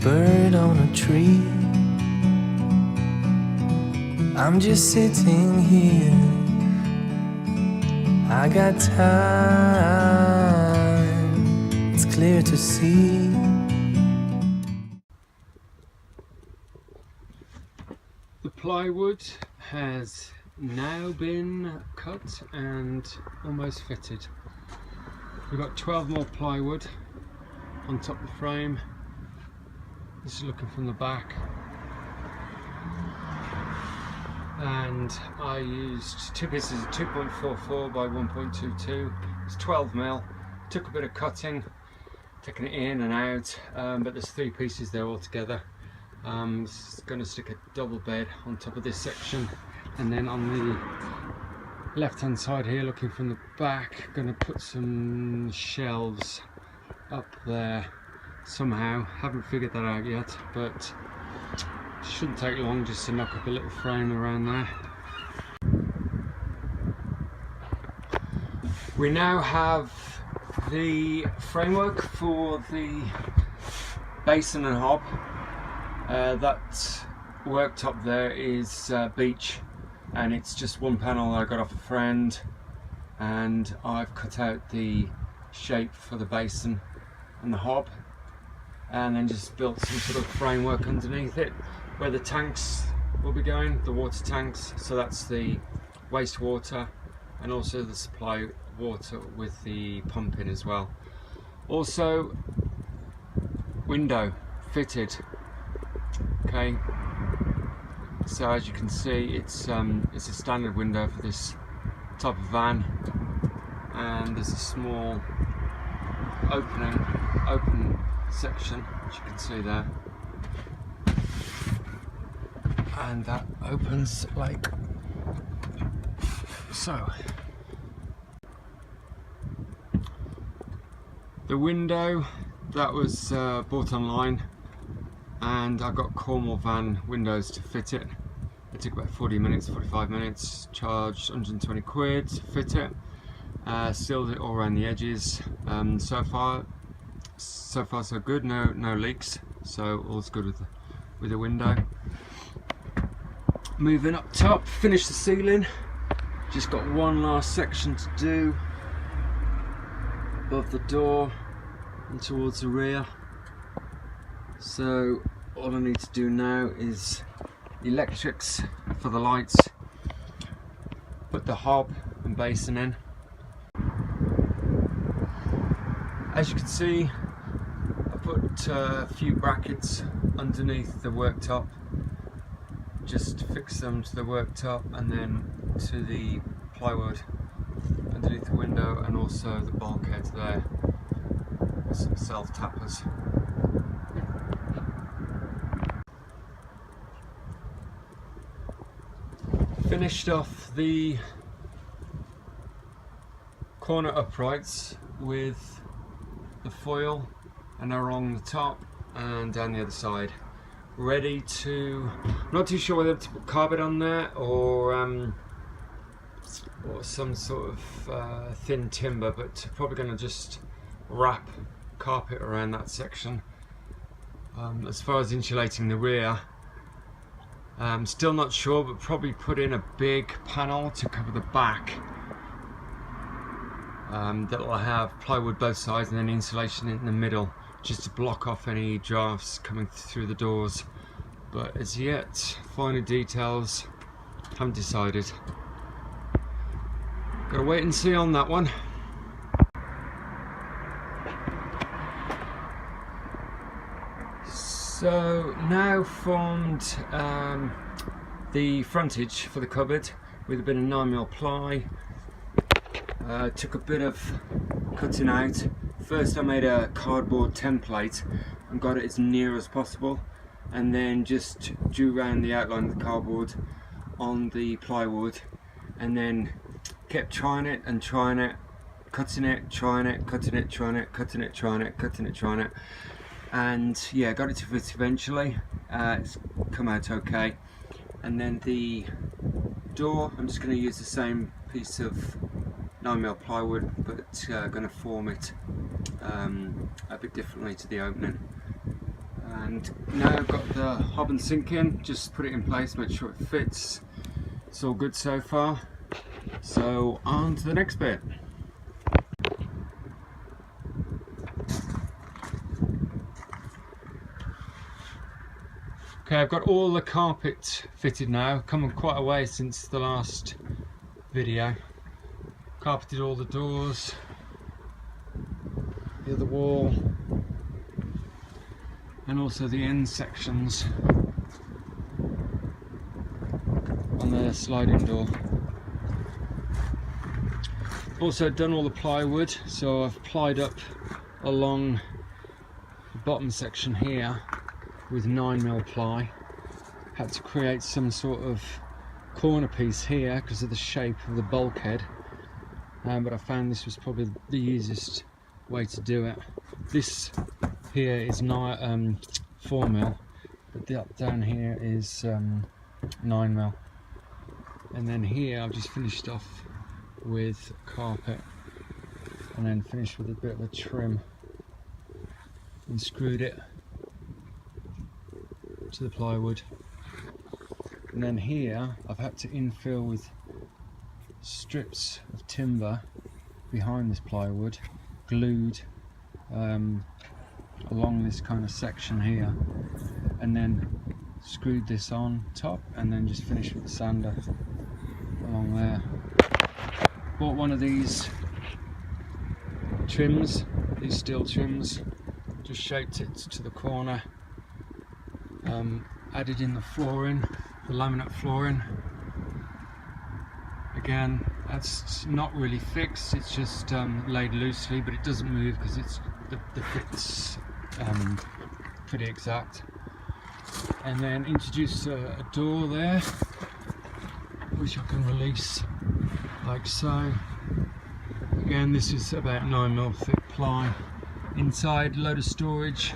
bird on a tree. I'm just sitting here, I got time, it's clear to see. The plywood has now been cut and almost fitted. We've got 12 more plywood on top of the frame. This is looking from the back. And I used two pieces of 2.44 by 1.22. It's 12mm. Took a bit of cutting, taking it in and out, but there's 3 pieces there altogether. It's going to stick a double bed on top of this section, and then on the left hand side here, looking from the back, going to put some shelves up there somehow. Haven't figured that out yet, but shouldn't take long just to knock up a little frame around there. We now have the framework for the basin and hob. That worktop there is beech, and it's just one panel I got off a friend, and I've cut out the shape for the basin and the hob, and then just built some sort of framework underneath it where the tanks will be going, the water tanks. So that's the wastewater and also the supply water with the pumping as well. Also window fitted. Okay, so as you can see, it's a standard window for this type of van, and there's a small open section, which you can see there, and that opens like so. The window that was bought online, and I got Cornwall van windows to fit it. It took about 45 minutes, charged 120 quid to fit it. Sealed it all around the edges. So far so good. No leaks, so all's good with the window. Moving up top, finish the ceiling. Just got one last section to do above the door and towards the rear. So all I need to do now is electrics for the lights, put the hob and basin in. As you can see, I put a few brackets underneath the worktop, just to fix them to the worktop, and then to the plywood underneath the window, and also the bulkhead there with some self tappers. Finished off the corner uprights with the foil, and along the top and down the other side. Ready to, I'm not too sure whether to put carpet on there or some sort of thin timber, but probably going to just wrap carpet around that section. As far as insulating the rear, still not sure, but probably put in a big panel to cover the back that will have plywood both sides and then insulation in the middle, just to block off any drafts coming through the doors. But as yet, finer details, haven't decided. Gotta wait and see on that one. So now formed the frontage for the cupboard with a bit of 9mm ply. Took a bit of cutting out. First I made a cardboard template and got it as near as possible, and then just drew around the outline of the cardboard on the plywood, and then kept trying it, cutting it, trying it, cutting it, trying it, cutting it, trying it, cutting it, trying it, and yeah, got it to fit eventually. It's come out okay. And then the door, I'm just going to use the same piece of 9mm plywood, but going to form it a bit differently to the opening. And and now I've got the hob and sink in, just put it in place, make sure it fits. It's all good so far. So on to the next bit. Okay, I've got all the carpet fitted now, come quite a way since the last video. Carpeted all the doors, the other wall, and also the end sections on the sliding door. Also done all the plywood, so I've plied up along the bottom section here with 9mm ply. Had to create some sort of corner piece here because of the shape of the bulkhead, but I found this was probably the easiest way to do it. This here is 4mm, but that down here is 9mm. And then here I've just finished off with carpet, and then finished with a bit of a trim and screwed it to the plywood. And then here I've had to infill with strips of timber behind this plywood, glued along this kind of section here, and then screwed this on top, and then just finished with the sander along there. Bought one of these trims, these steel trims, just shaped it to the corner, added in the flooring, the laminate flooring. Again, that's not really fixed, it's just laid loosely, but it doesn't move because it's the fit's pretty exact. And then introduce a door there, which I can release like so. Again, this is about 9mm thick ply. Inside, load of storage,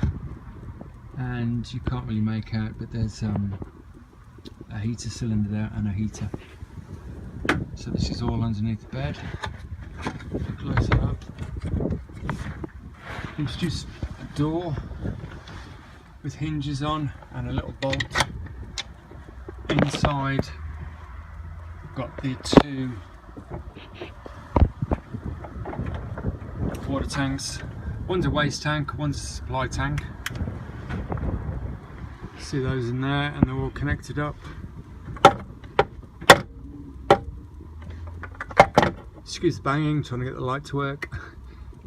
and you can't really make out, but there's a heater cylinder there and a heater. So this is all underneath the bed. Close it up. Introduce a door with hinges on and a little bolt. Inside, got the two water tanks. One's a waste tank, one's a supply tank. See those in there, and they're all connected up. Excuse the banging, trying to get the light to work.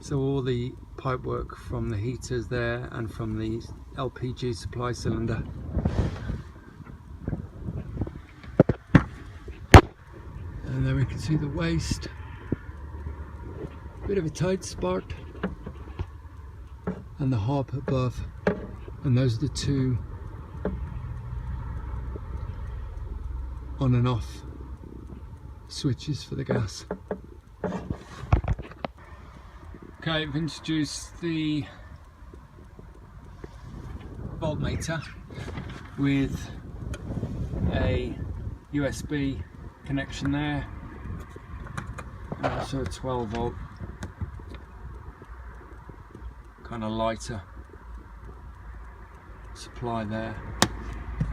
So all the pipe work from the heaters there and from the LPG supply cylinder. And then we can see the waste. Bit of a tight spot. And the hob above. And those are the two on and off switches for the gas. Okay, I've introduced the voltmeter with a USB connection there, and also a 12V kind of lighter supply there.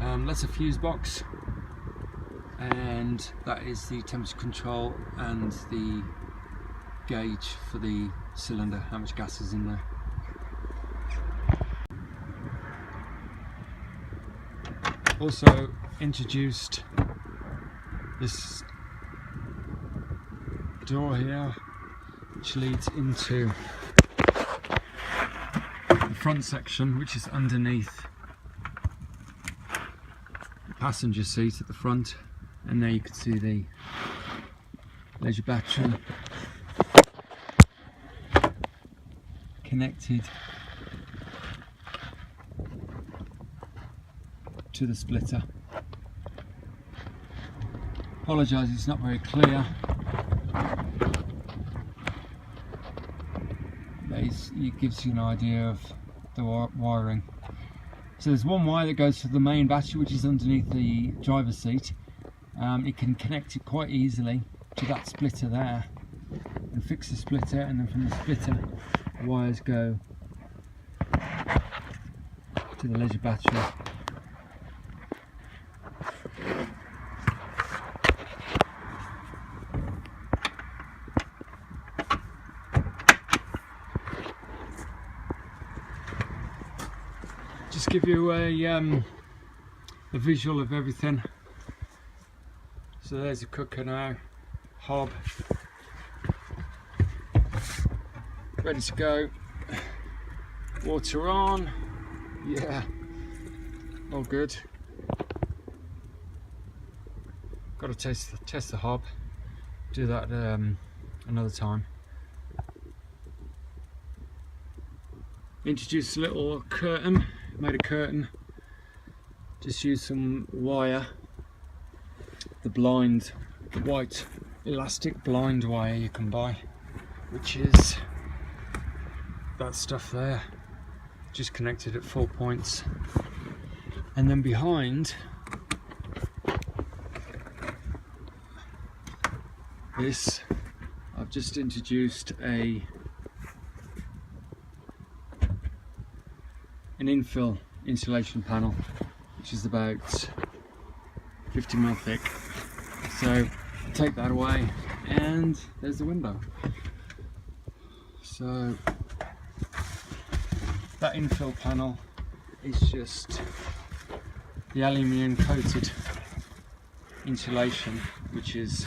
That's a fuse box, and that is the temperature control and the gauge for the cylinder, how much gas is in there. Also introduced this door here, which leads into the front section, which is underneath the passenger seat at the front. And there you can see the leisure battery connected to the splitter. Apologise, it's not very clear. It gives you an idea of the wiring. So there's one wire that goes to the main battery, which is underneath the driver's seat. It can connect it quite easily to that splitter there and fix the splitter, and then from the splitter the wires go to to the leisure battery. Just give you a visual of everything. So there's a cooker now, hob, ready to go. Water on, yeah, all good. Got to test the hob. Do that another time. Introduced a little curtain. Made a curtain. Just used some wire. The blind, the white elastic blind wire you can buy, which is that stuff there. Just connected at 4 points. And then behind this, I've just introduced an infill insulation panel, which is about 50mm thick. So take that away and there's the window. So that infill panel is just the aluminium coated insulation, which is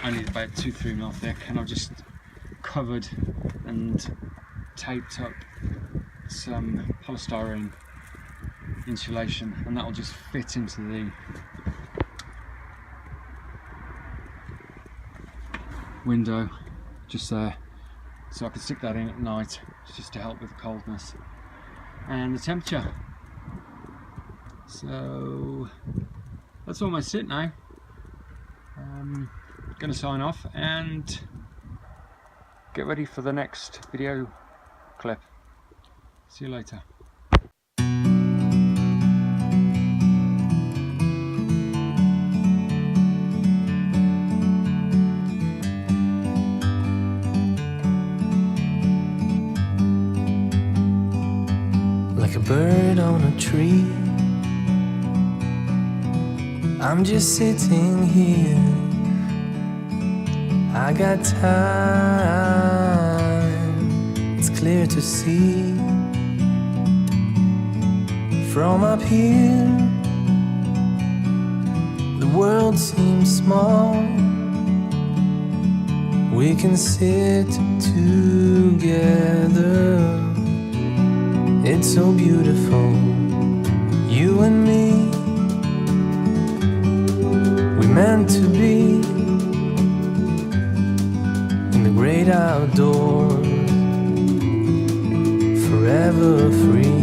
only about 2-3mm thick, and I've just covered and taped up some polystyrene insulation, and that will just fit into the window just there, so I can stick that in at night just to help with the coldness and the temperature. So that's almost it now. Going to sign off and get ready for the next video clip. See you later. Like a bird on a tree, I'm just sitting here. I got time, it's clear to see. From up here, the world seems small. We can sit together. It's so beautiful, you and me. We're meant to be in the great outdoors, forever free.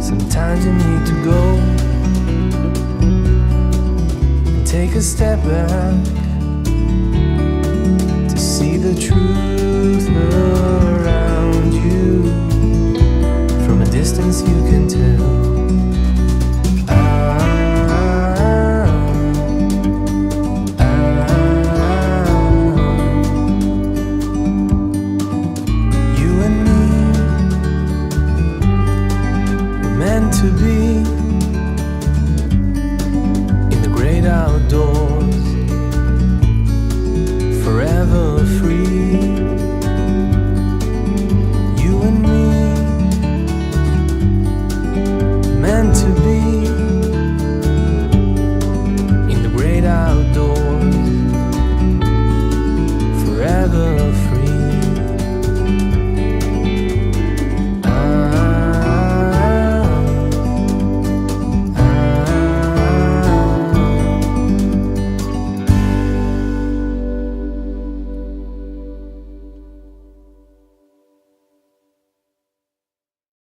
Sometimes you need to go and take a step back